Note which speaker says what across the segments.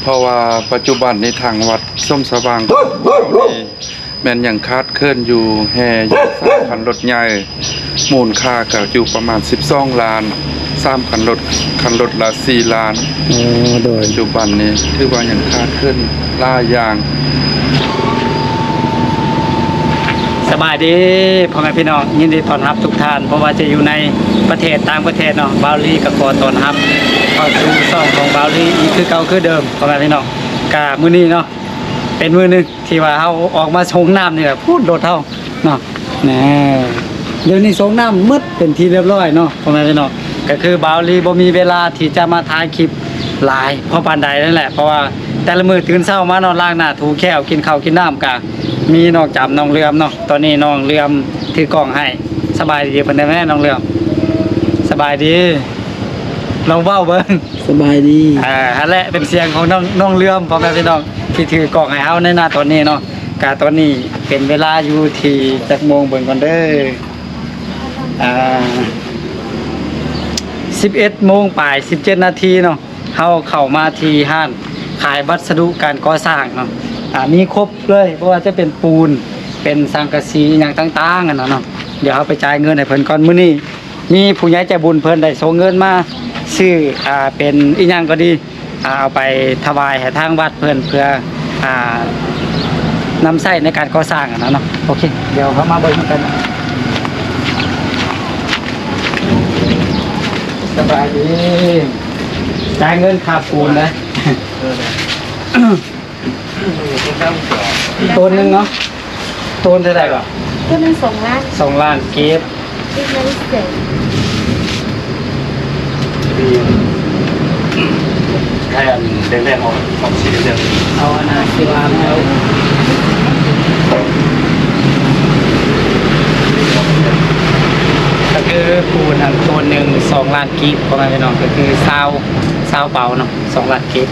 Speaker 1: เพราะว่าปัจจุบันในทางวัดส้มสว่างแม่นยังคาดเคลื่อนอยู่แห่อยู่3คันรถใหญ่มูลค่าก็อยู่ประมาณ12 ล้าน3คันรถละ4 ล้าน
Speaker 2: โดย
Speaker 1: ปัจจุบันนี้ถือว่ายังคาดเคลื่อนหลายอย่าง
Speaker 2: สบายดีพ่อแม่พี่น้องยินดีต้อนรับทุกท่านเพราะว่าจะอยู่ในประเทศต่างประเทศเนาะบาวลี่กับขอต้อนรับเข้าสู่ช่องของบาวลี่อีกคือเก่าคือเดิมพ่อแม่พี่น้องกะมื้อนี้เนาะเป็นมื้อนึงที่ว่าเฮาออกมาชงน้ำนี่แหละพูดโดดเฮาเนาะแหน่เดี๋ยวนี้ชงน้ำมืดเป็นที่เรียบร้อยเนาะพ่อแม่พี่น้องก็คือบาวลี่บ่มีเวลาที่จะมาถ่ายคลิปหลายเพราะปานใดนั่นแหละเพราะว่าแต่ละมื้อตื่นเช้ามานอนล้างหน้าถูแก้วกินข้าวกินน้ำกะมีนอกจากน้องเรือมเนาะตอนนี้น้องเรือมถือกล่องให้สบายดีเพิ่นได้แม่น้องเรือมสบายดีลองเว้าเบิ่ง
Speaker 3: สบายดี
Speaker 2: อันแหละเป็นเสียงของน้องเรือมพ่อแม่พี่น้องที่ถือกล่องให้เฮาในหน้าตอนนี้เนาะกะตอนนี้เป็นเวลาอยู่ที่จักโมงเบิ่งก่อนเด้อ11 โมงปลาย17 นาทีเนาะเฮาเข้ามาที่ห้างขายวัสดุการก่อสร้างเนาะมีครบเลยเพราะว่าจะเป็นปูนเป็นสังกะสีอย่างต่างๆกันเนาะเดี๋ยวเฮาไปจ่ายเงินให้เพิ่นก่อนมื้อนี้มีผู้ใหญ่ใจบุญเพิ่นได้ส่งเงินมาซื้อเป็นอีหยังก็ดีเอาไปถวายให้ทางวัดเพิ่นเพื่อนำใช้ในการก่อสร้างเนาะโอเคเดี๋ยวเขามาเบิ่งกันสบายดีจ่ายเงินค่าปูนนะตัวนึงเนาะตัวเท่าไหร่ก่อน
Speaker 4: ก็เป็น2 ล้าน
Speaker 2: 2 ล้านเก็บ
Speaker 4: ที่ไม่ได้เสร็จ
Speaker 1: แค่แรกๆของชีวิตเรื่อง
Speaker 2: เอาอันนั้นสิว่าแล้วก็คือปูนอันตัวหนึ่ง2 ล้านกิกประมาณนี้เนาะก็คือซาวเบาเนาะ2 ล้านกิก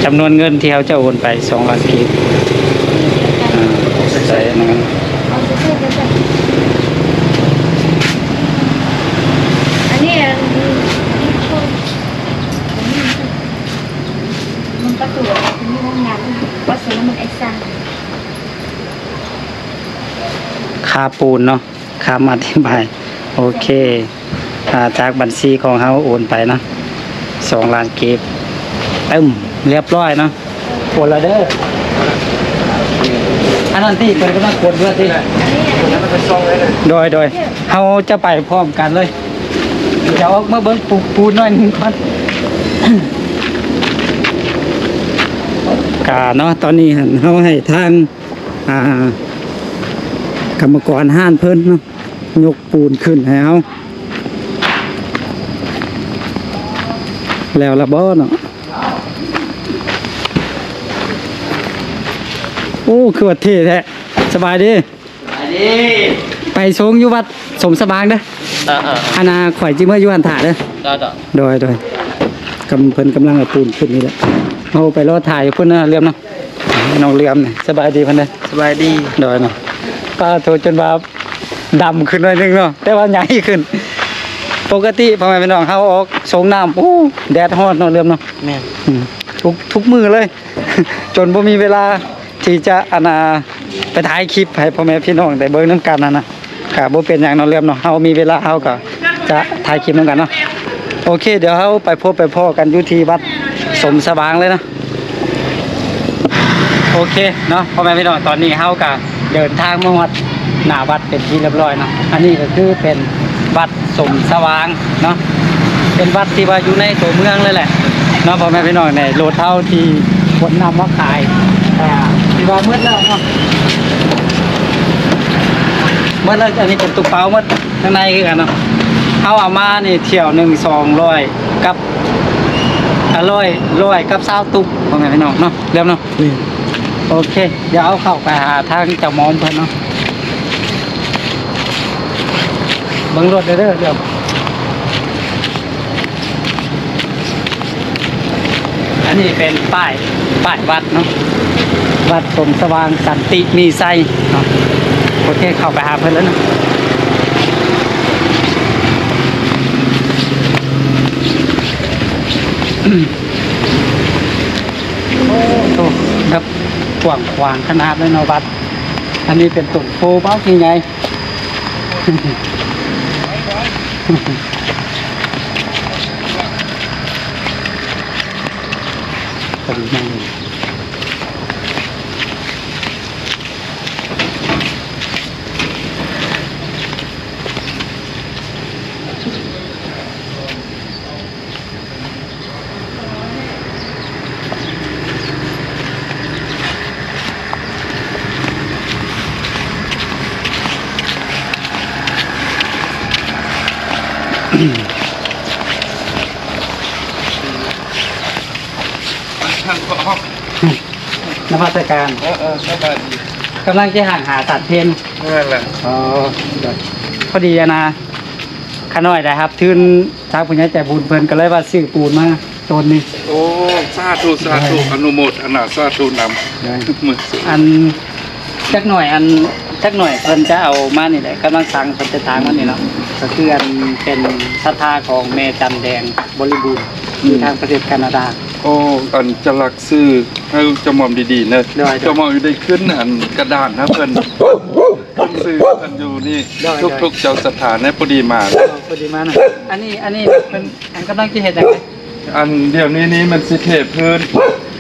Speaker 2: จำนวนเงินที่เขาจะโอนไป2 ล้านกิกใส่นะ
Speaker 4: เอาไปเสร็จแล้วจ้ะอันนี้มันประตูมันมีห้องน้ำวัดสวนมันเอ็กซ์ซัง
Speaker 2: ค่าปูนเนาะค่ามาอธิบายโอเคจากบัญชีของเขาโอนไปเนาะ2 ล้านกิกตึ้มเรียบร้อยเนาะโอนและเด้ออันนั้นที่เป็นกำลังกดเพื่อที่โดยเขาจะไปพร้อมกันเลยเดี๋ยวออกมาเบิ้งปูนหน่อยนึงก่อนกาเนาะตอนนี้เขาให้ทางกรรมกรห้านเพิ่นเนาะยกปูนขึ้นให้เขาแล้วละบ่เนาะโอ้คือว่าเท่แท้สบายดีไปชงอยู่วัดสมสบางเด้ออาณาข่อยจิเมื่ออยู่หันถาเด้อโดยเพิ่นกำลังเอาปูนขึ้นนี่แหละเอาไปรอถ่ายเพิ่นน่ะเรียมเนาะน้องเรียมเนี่ยสบายดีเพิ่นเด้อ
Speaker 3: สบายดี
Speaker 2: โดยเนาะป้าโทรจนว่าดำขึ้นหน่อยนึงเนาะแต่ว่าใหญ่ขึ้นปกติพ่อแม่พี่น้องเฮาออกสงน้ำโอ้แดดร้อนเนาะเรียมเนาะ
Speaker 3: แม่
Speaker 2: ทุกมือเลย จนบ่มีเวลาที่จะไปถ่ายคลิปให้พ่อแม่พี่น้องได้เบิ่งนำกันนะก็บ่เป็นหยังเนาะเรียมเนาะเฮามีเวลาเฮาก็จะถ่ายคลิปนำกันเนาะโอเคเดี๋ยวเฮาไปพบไปพ้อกันอยู่ที่วัดสมสว่างเลยนะโอเคเนาะพ่อแม่พี่น้องตอนนี้เฮาก็เดินทางมาวัดหน้าวัดเป็นที่เรียบร้อยเนาะอันนี้ก็คือเป็นวัดสมสว่างเนาะเป็นวัดที่ว่าอยู่ในตัวเมืองเลยแหละเนาะพ่อแม่พี่น้องในโลเท่าที่คนนำมาขายที่ว่าเมื่อแล้วเนาะเมื่อแล้วอันนี้เป็นตุกเป้าเมื่อข้างในคือกันเนาะเอามานี่เที่ยว1 200กับ100กับ20ตุกพ่อแม่พี่น้องเนาะเรียบเนาะโอเคเดี๋ยวเอาเข้าไปหาทางเจ้ามอมเพิ่นเนาะเบิ่งรถเด้อเดี๋ยว อัน นนี้เป็นป้ายวัดเนาะวัดสมสว่างสันติมีไซเนาะโอเคเข้าไปหาเพิ่นแล้วเนาะโอ้โหครับกว้างขวางขนาดเลยเนาะวัดอันนี้เป็นตุ่มโพเบ้าที่ไง พอดีมากเลยนมัสการ
Speaker 1: สบายดี
Speaker 2: กำลังจะห่างหาตัดเพน
Speaker 1: นั่นแหละ
Speaker 2: อ๋อพอดีอะนะขาน้อยได้ครับทืนทางผู้ใหญ่ใจบุญเพิ่นก็เลยว่าซื้อปูนมาต้นนี้
Speaker 1: โอ้สาธุอนุโมทนาสาธุนำมือสุ
Speaker 2: อันจักหน่อยเพิ่นจะเอามานี่แหละกำลังสั่งเพิ่นจะทางมานี่เนาะก็คืออันเป็นศรัทธาของแม่จันแดงบริบูรณ์ที่ทางประเทศแคนาดา
Speaker 1: โอ้อันจะลักซื้อให้เจำมอมดีๆเนอะ
Speaker 2: ได้
Speaker 1: เจำมอมอยู่ได้ขึ้นอันกระดานนะเพิ่นซื้อเพิ่นอยู่นี่
Speaker 2: ได้
Speaker 1: ทุกเจ้าสถานในพอดีมา
Speaker 2: พอดีมานะอันนี้เป็นอันกำลังจะเฮ็ดจังได๋
Speaker 1: อันเดี๋ยวนี้มันสิเทพื้น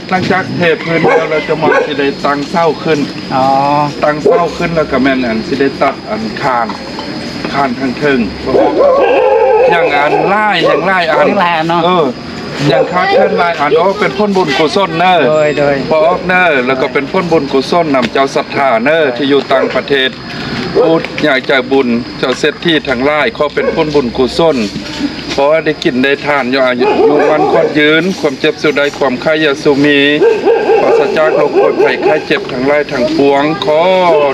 Speaker 1: หลังจากเทพื้นแล้วเราจะมองสิได้ตั้งเศร้าขึ้น
Speaker 2: อ๋อ
Speaker 1: ตั้งเศร้าขึ้นแล้วก็แม่นอันสิได้ตัดอันคานทางเทิงอย่างอันไล่อย่างไล่อัน
Speaker 2: อย่างไล่อันเนาะ
Speaker 1: อย่างคาดเคลื่อนไล่อันเป็นพ้นบุญกุศลเนอร์
Speaker 2: โดย
Speaker 1: พอออกเนอร์แล้วก็เป็นพ้นบุญกุศลนำเจ้าศรัทธาเนอร์ที่อยู่ต่างประเทศพูดอยากจะบุญเจ้าเซตที่ทางไล่เขาเป็นพ้นบุญกุศลเพราะว่าได้กินได้ทานอยู่อายุมันคนยืนความเจ็บสุดใดความไข้ยาสุมีปราศจากโรคปวดไข้ไข้เจ็บทางไล่ทางปวงขอ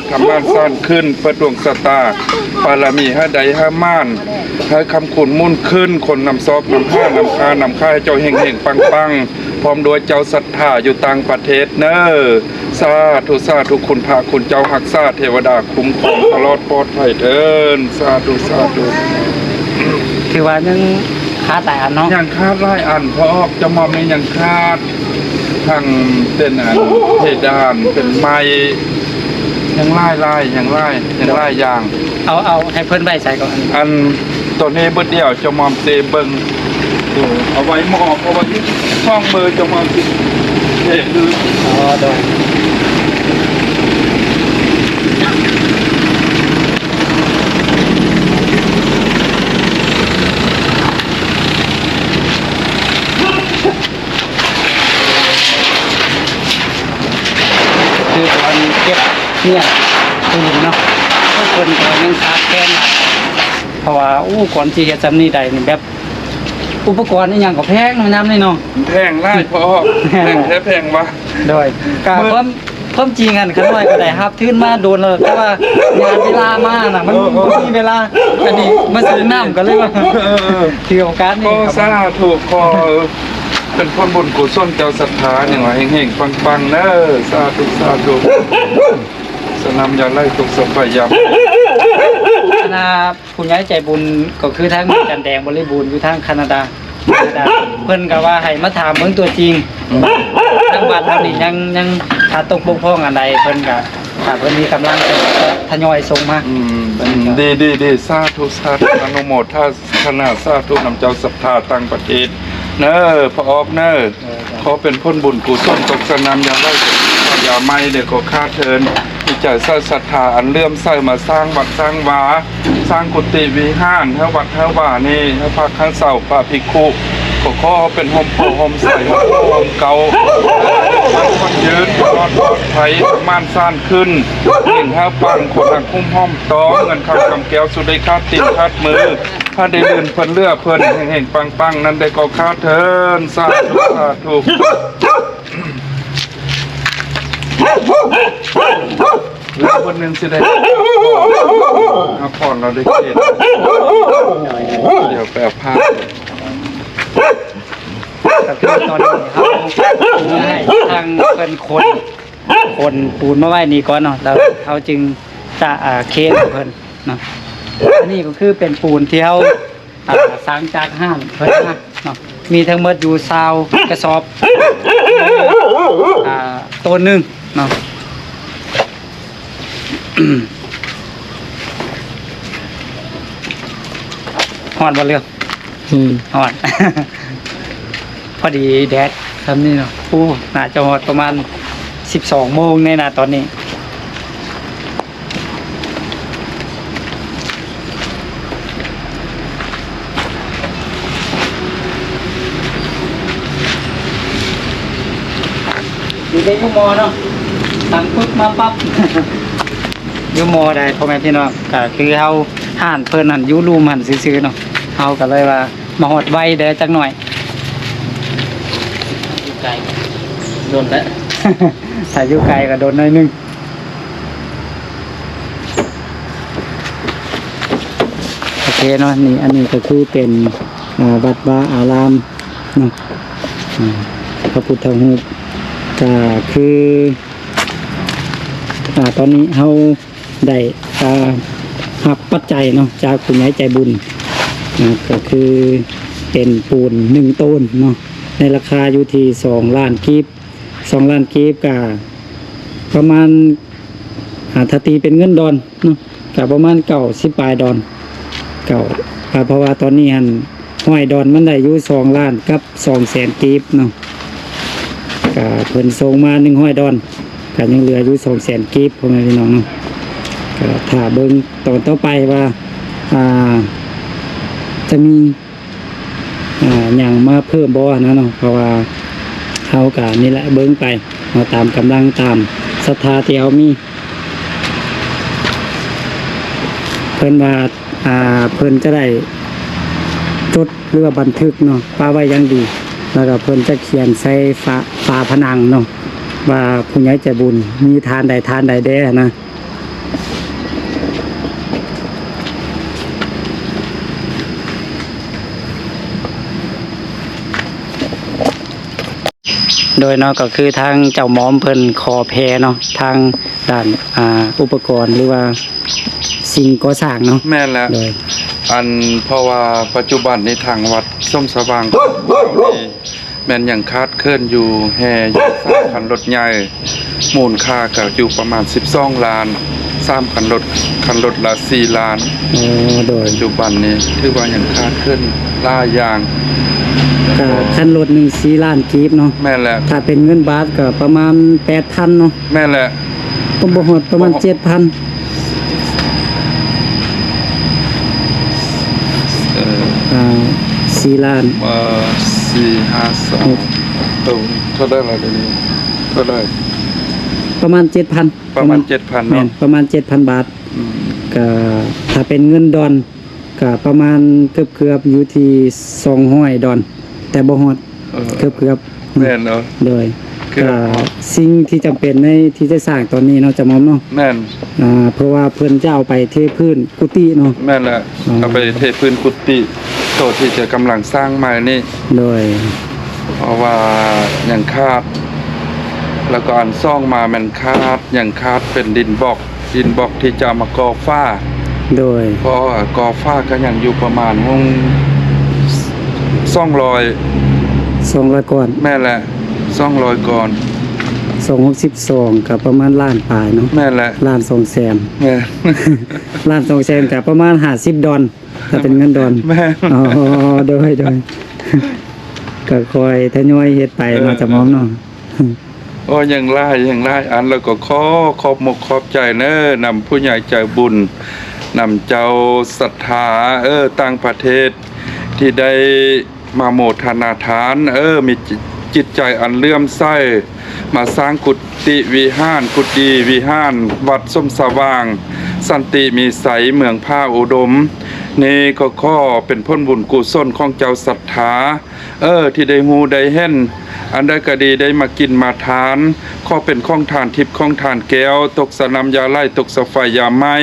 Speaker 1: ทำม่านซ่านขึ้นเพื่อดวงสตาปารมีห้าใดห้าม่านให้คำขุนมุ่นขึ้นคนนำซอกนำผ้านำคานำค่าให้เจ้าเฮงเฮงปังปังพร้อมด้วยเจ้าศรัทธาอยู่ต่างประเทศเนอสาธุคุณพระคุณเจ้าหักษาเทวดาคุ้มครองตลอดปลอดภัยเถินสาธุ
Speaker 2: คือว่ายังค้าแต่อันเนาะ
Speaker 1: อย่างคาดไล่อันเพราะออกจะมอมในอย่างคาดทางเป็นอันเพดานเป็นไม้อย่างไล่อย่างไล่อย่าง
Speaker 2: เอาให้เพิ่นไว้ใส่ก่อน
Speaker 1: อันตัวนี้เบิดเดียวจะมอมเตเบิงเอาไว้หมอบเอาไว้ช่องมือจะมอมสิเด็ดคือ
Speaker 2: อ๋อโดยคือตอนเก็บเนี่ยปูนเนาะทุกคนก็ยังขาดแคลนเพราะว่าก่อนสิเฮ็ดซำนี้ได้นี่แบบอุปกรณ์อีหยังก็แพงน้ำนี่เนาะ
Speaker 1: แพงไล่เพราะแพงแท้แพงวะ
Speaker 2: โดยการความจริงกันขน้อยก็ได้ครับทื่นมาโดนแล้วแต่ว่างานเวลามาน่ะมันบ่มีเวลาอันนี้มาซื้อน้ำก็เลยว่าถือโอกาสนี้
Speaker 1: ก็
Speaker 2: ครับ
Speaker 1: สาธุขอเป็นพ้นบุญกุศลเจ้าศรัทธาอย่างว่าเฮงๆปังๆเนอสาธุสนำยาไล่ทุกสมัยยาม
Speaker 2: คณะผู้ใหญ่ใจบุญก็คือทั้งจันแดงบริบูรณ์อยู่ทางแคนาดาเพิ่นก็ว่าให้มาถามเบิ่งตัวจริงทางบ้านเฮานี่ยังขาดตกบกพร่องอันใดเพิ่นก็ถ้าเพิ่นมีกำลังจะทยอยส่งมา
Speaker 1: ดีสาธุอนุโมทนาสาธุนำเจ้าศรัทธาต่างประเทศเนอพระออกเนอขอเป็นพ้นบุญกุศลตกสนามยาไล่ยาไม้เด็กก็ค่าเทินที่จะสร้างศรัทธาอันเลื่อมใสมาสร้างวัดสร้างวาสร้างกุฏิวิหารให้วัดให้ว่านี่ให้พระข้างเสาพระภิกขุก็ขอเป็นห่มโพห่มใสห่มเก่าคนยืนปลอดภัยม่านซ่านขึ้นหญิงห้าปังคนหักคุ้มห้อมต้องเงินคำกำแก้วสุดได้คาดติดคาดมือถ้าได้ลื่นเพิ่นเลือเพิ่นเห่งปังนั้นได้ก็คาดเทินสาธุแล้ววันหนึ่งสิได้ผ่อนเราได้เกณฑ์เดี๋ยวแปลภาพ
Speaker 2: ก็คือตอนนี้เขาให้ทางเพิ่นคนปูนมาไว้นี่ก่อนเนาะแล้วเขาจึงจะเคสเพิ่นเนาะอันนี้ก็คือเป็นปูนที่เขาสร้างจากห้างเพิ่นนะเนาะมีทั้งหมดอยู่20กระสอบตัวหนึงเนาะ ฮอดบ่เรื่องฮอด พอดีแดดทำนี่เนาะน่าจะฮอดประมาณ12 โมงในตอนนี้อยู่ในยูมอเนาะตั้งปึ๊บมาปั๊บ ยูมอได้พ่อแม่พี่น้องก็คือเฮาห่านเพิ่นหันยูรูมหันซื่อๆเนาะเฮาก็เลยว่ามาฮอดไวเด้อจักหน่อยอยู่ไกลโดนแล้ว ถ้าอยู่ไกลก็โดนหน่อยนึงโอเคเนาะนี่อันนี้ก็คือเป็นวัดวาอารามเนาะพระพุทธรูปก็คือตอนนี้เฮาได้รับปัจจัยเนาะจากผู้ใหญ่ใจบุญก็คือเป็นปูน1 ต้นเนาะในราคาอยู่ที่2 ล้านกีบ2 ล้านกีบก็ประมาณถ้าตีเป็นเงินดอนเนาะก็ประมาณ90 ปลายดอนเพราะว่าตอนนี้หันห้อยดอนมันได้อยู่2 ล้านกับ200,000กีบเนาะก็เพิ่นส่งมา1ห้อยดอนก็ยังเหลืออยู่200,000กีบพ่อแม่พี่น้องเนาะก็ถ้าเบิ่งตอนต่อไปว่าจะมีอย่างมาเพิ่มบ่นะเนาะเพราะว่าเฮาก็นี่แหละเบิ่งไปเอาตามกำลังตามศรัทธาที่เฮามีเพิ่นว่าเพิ่นจะได้จดหรือว่าบันทึกเนาะป้าไว้อย่างดีแล้วก็เพิ่นจะเขียนใส่ฝาผนังเนาะว่าผู้ใหญ่ใจบุญมีทานใดแด้นะโดยเนาะก็คือทางเจ้าหมอมเพิ่นขอแพเนาะทางด้านอุปกรณ์หรือว่าสิ่งก่อสร้างเนาะ
Speaker 1: แม่นแล้ว
Speaker 2: โดย
Speaker 1: เพราะว่าปัจจุบันในทางวัดส้มสว่างแม่นอย่างคาดเคลื่อนอยู่แห่อยู่3 คันรถใหญ่มูลค่าก็อยู่ประมาณ12 ล้าน3 คันรถละ4 ล้าน
Speaker 2: โดย
Speaker 1: ปัจจุบันนี้ถือว่าอย่างคาดเคลื่อนหลายอย่าง
Speaker 2: ก็คันรถหนึ่ง4 ล้านกีบเนาะ
Speaker 1: แม่นแหละ
Speaker 2: ถ้าเป็นเงินบาทก็ประมาณ 8,000 เนาะ
Speaker 1: แม่นแหละ
Speaker 2: บ่ฮอดประมาณ 7,0004 ล้าน
Speaker 1: 452เท่าได้ละเดี๋ยวนี้เท่าได้
Speaker 2: ประมาณ 7,000
Speaker 1: ประมาณ 7,000 เนาะ
Speaker 2: ประมาณ 7,000 บาทก็ถ้าเป็นเงินดอนก็ประมาณเกือบอยู่ที่200 ดอนแต่บ่ฮอดเกือบ
Speaker 1: แม่นเนาะ
Speaker 2: โดยก็สิ่งที่จำเป็นในที่จะสร้างตอนนี้เนาะจะมอมเนาะ
Speaker 1: แม่น
Speaker 2: เพราะว่าเพิ่นจะเอาไปเทพื้นกุฏิเนาะ
Speaker 1: แม่นแหละเอาไปเทพื้นกุฏิโตที่จะกำลังสร้างใหม่นี่
Speaker 2: โดย
Speaker 1: เพราะว่าอย่างคาดแล้วก็อันซ่องมามันคาดอย่างคาดเป็นดินบล็อกที่จะมาก่อฟ้า
Speaker 2: โดย
Speaker 1: เพราะก่อฟ้าก็ยังอยู่ประมาณ
Speaker 2: 200ก่อน
Speaker 1: แม่แหละ200ก่อน
Speaker 2: 262กับประมาณล้านปลายเนาะ
Speaker 1: แม่แหละ
Speaker 2: ล้าน200,000
Speaker 1: แม่
Speaker 2: ล้าน200,000กับประมาณ50 ดอนถ้าเป็นเงินดอน
Speaker 1: แม่
Speaker 2: โดยก็คอยทยอยเฮ็ดไปเนาะจะมอมเนาะ
Speaker 1: อย่างหลายอันแล้วก็ขอบมกขอบใจเด้อนำผู้ใหญ่ใจบุญนำเจ้าศรัทธาต่างประเทศที่ได้มาโมทนาทานมีจิตใจอันเลื่อมใสมาสร้างกุฏิวิหารวัดส้มสว่างสันติมีใสเมืองผ้าอุดมนี่ก็ขอเป็นพ้นบุญกุศลของเจ้าศรัทธาที่ได้ฮู้ได้เห็น อันใดก็ดีได้มากินมาทานขอเป็นของทานทิพย์ของทานแก้วตกสนามยาไล่ตกสะไฟยาไม้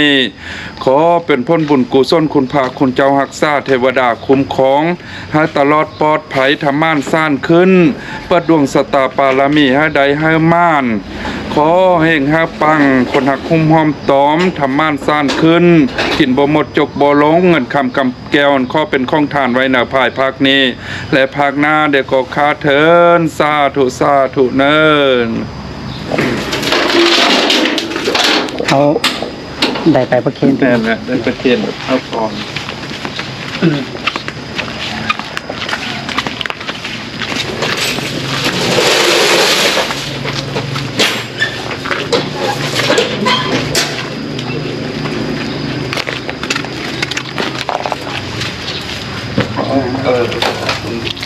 Speaker 1: ขอเป็นพ้นบุญกุศลคุณพระคุณเจ้ารักษาเทวดาคุ้มครองให้ตลอดปลอดภัยธรรม่านซ่านขึ้นเปิดดวงสตาปารมีให้ใดให้ม่านขอเฮงให้ปังคนหักคุ้มหอมตอมธรรม่านซ่านขึ้นกินบ่หมดจกบ่ลงเงินคำกำแก้วขอเป็นของทานไว้ในภายภาคนี้และภาคหน้าเด็กก็คาเทินสาธุสาธุเนิน
Speaker 2: เขาได้ไปประเคน
Speaker 1: แม่นแหละได้ประเคนเอาพร้อม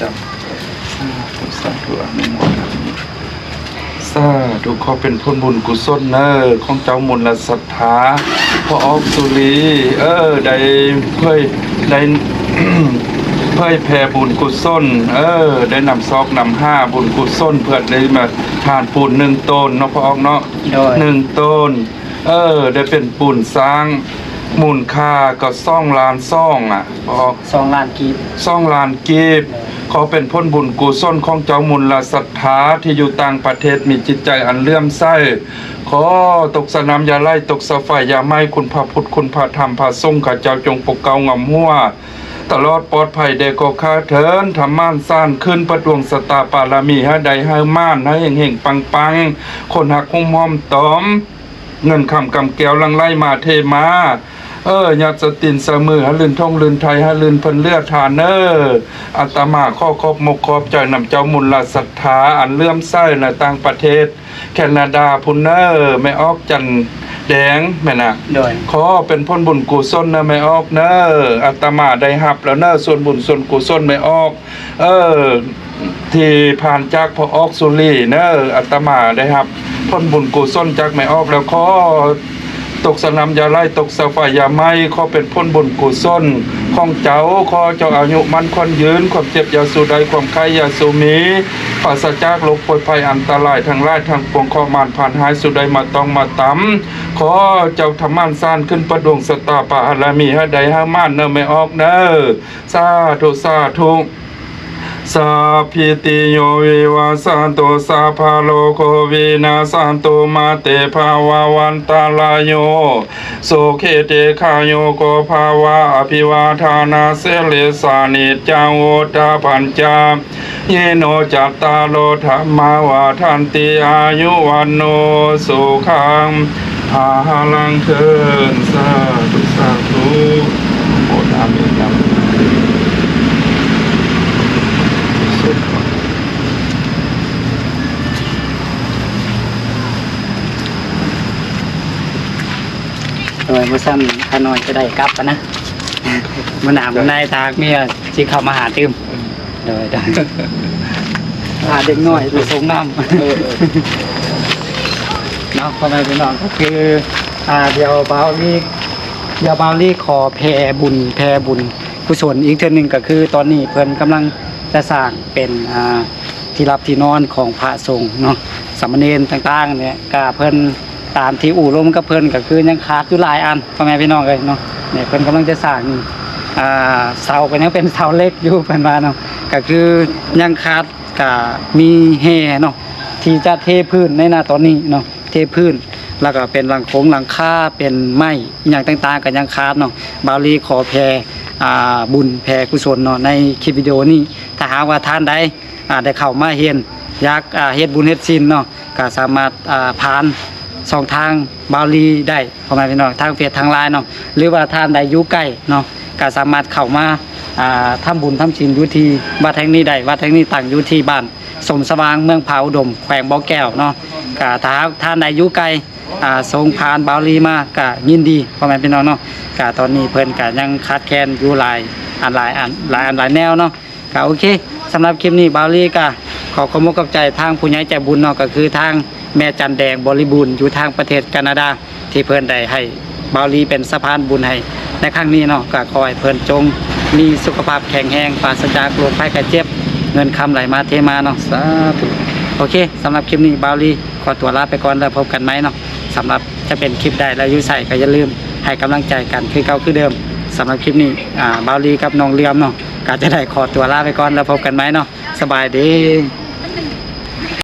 Speaker 1: จำสาธุอนุโมทนาสาธุขอเป็นผลบุญกุศลเนอของเจ้ามนต์และศรัทธาพอออกสุรีได้เพื่อได้ เพื่อแผ่บุญกุศลได้นำซอกนำห้าบุญกุศลเพื่อได้มาทานปูน1ต้นเนาะพอออกเนาะ1ต้นได้เป็นปูนสร้างมูลค่าก็2 ล้านซ่องอ่ะพอออก
Speaker 2: 2 ล้านกีบ
Speaker 1: 2 ล้านกีบขอเป็นพ้นบุญกุศลของเจ้ามุลละศรัทธาที่อยู่ต่างประเทศมีจิตใจอันเลื่อมใสขอตกสนามยาไล่ตกสะไฟยาไม้คุณพระพุทธคุณพระธรรมพระสงฆ์ข้าเจ้าจงปกเกางำหัวตลอดปลอดภัยเด็กก็ข้าเถินธรรม่านซ่านขึ้นประดวงสตาปารมีให้ใดให้ม่านให้เฮงๆปังๆคนหักคุ้มหอมตอมเงินคำกำแก้วลังไล่มาเทมาญาติสตินเสมอหลื่นท่องลื่นไทยหลื่นเพิ่นเลือดทานอาตมาข้อครอบมกครอบใจนำเจ้ามุลละศรัทธาอันเลื่อมใสในต่างประเทศแคนาดาพุ่นแม่ออกจันแดงแม่น่ะขอเป็นพ้นบุญกุศลแม่ออกอาตมาได้รับแล้วส่วนบุญส่วนกุศลแม่ออกที่ผ่านจากพอออกสุรีอาตมาได้รับพ้นบุญกุศลจากแม่ออกแล้วขอตกสนามยาไล่ตกสะไฟยาไม้ขอเป็นพ้นบุญกุศลของเจ้าขอเจ้าอายุมันคนยืนความเจ็บยาสูใดความไข้ยาสูมีปราศจากโรคป่วยภัยอันตรายทั้งหลายทั้งปวงขอมานผ่านหายสุใดมาต้องมาตำขอเจ้าธรรมันซ่านขึ้นประดวงสตาปารมีให้ใดให้ม่านไม่ออกสาธุสาธุสัพพิติโยวิวัสสันตุสัพพะโลกวินาศสันตุมาเตภาวะวันตาลายโยสุขิเตขายโยโกภาวะอภิวาทานาเสเลสานิจังโอตาปัญจาเยโนจัตตาโลธรรมาวาทันติอายุวันโนสุขังภาลังเถิดสาธุสาธุโออาเมน
Speaker 2: โดยมื่อซ้ำข้าน้อยจะได้กลับกันนะมันหนามันในทางเมียที่เข้ามาหาตื้มโดยหาเด็กน้อยไปส่งน้ำเนาะพ่อแม่พี่น้องก็คือเดี๋ยวเบาลีขอแผ่บุญกุศลอีกเทื่อนึงก็คือตอนนี้เพิ่นกำลังจะสร้างเป็นที่รับที่นอนของพระสงฆ์เนาะสามเณรต่างๆเนี่ยก็เพิ่นตามที่อู่ร่มกับเพิ่นก็คือยังขาดอยู่หลายอันพ่อแม่พี่น้องเลยเนาะเนี่ยเพิ่นกำลังจะสร้างเสาก็ยังเป็นเสาเล็กอยู่เพิ่นว่าเนาะก็คือยังขาดก็มีแห่เนาะที่จะเทพื้นในหน้าตอนนี้เนาะเทพื้นแล้วก็เป็นหลังคาเป็นไม้อย่างต่างๆก็ยังขาดเนาะบาลีขอแผ่บุญแผ่กุศลเนาะในคลิปวิดีโอนี้ถ้าหากว่าท่านใดได้เข้ามาเห็นอยากเฮ็ดบุญเฮ็ดศีลเนาะก็สามารถผ่าน2 ทางบาลีได้พ่อแม่พี่น้องทางเฟซทางไลน์เนาะหรือว่าท่านใดอยู่ใกล้เนาะก็สามารถเข้ามาทำบุญทำศีลอยู่ที่วัดแห่งนี้ได้วัดแห่งนี้ตั้งอยู่ที่บ้านสมสว่างเมืองผาอุดมแขวงบ่อแก้วเนาะก็ถ้าท่านใดอยู่ไกลส่งผ่านบาลีมาก็ยินดีพ่อแม่พี่น้องเนาะก็ตอนนี้เพิ่นก็ยังขาดแคลนอยู่หลายแนวเนาะก็โอเคสำหรับคลิปนี้บาลีก็ขอขอบคุณกับใจทางผู้ใหญ่ใจบุญเนาะก็คือทางแม่จันแดงบริบูรณ์อยู่ทางประเทศแคนาดาที่เพิ่นได้ให้บาลีเป็นสะพานบุญให้ในครั้งนี้เนาะก็ขอให้เพิ่นจงมีสุขภาพแข็งแรงปราศจากโรคภัยไข้เจ็บ เงินคำไหลมาเทมาเนาะสาธุโอเคสำหรับคลิปนี้บาวลีขอตัวลาไปก่อนแล้วพบกันไหมเนาะสำหรับจะเป็นคลิปใดแล้วอยู่ใส่ก็อย่าลืมให้กำลังใจกันคือเก่าคือเดิมสำหรับคลิปนี้บาวลีกับน้องเลียมเนาะก็จะได้ขอตัวลาไปก่อนแล้วพบกันไหมเนาะสบายดี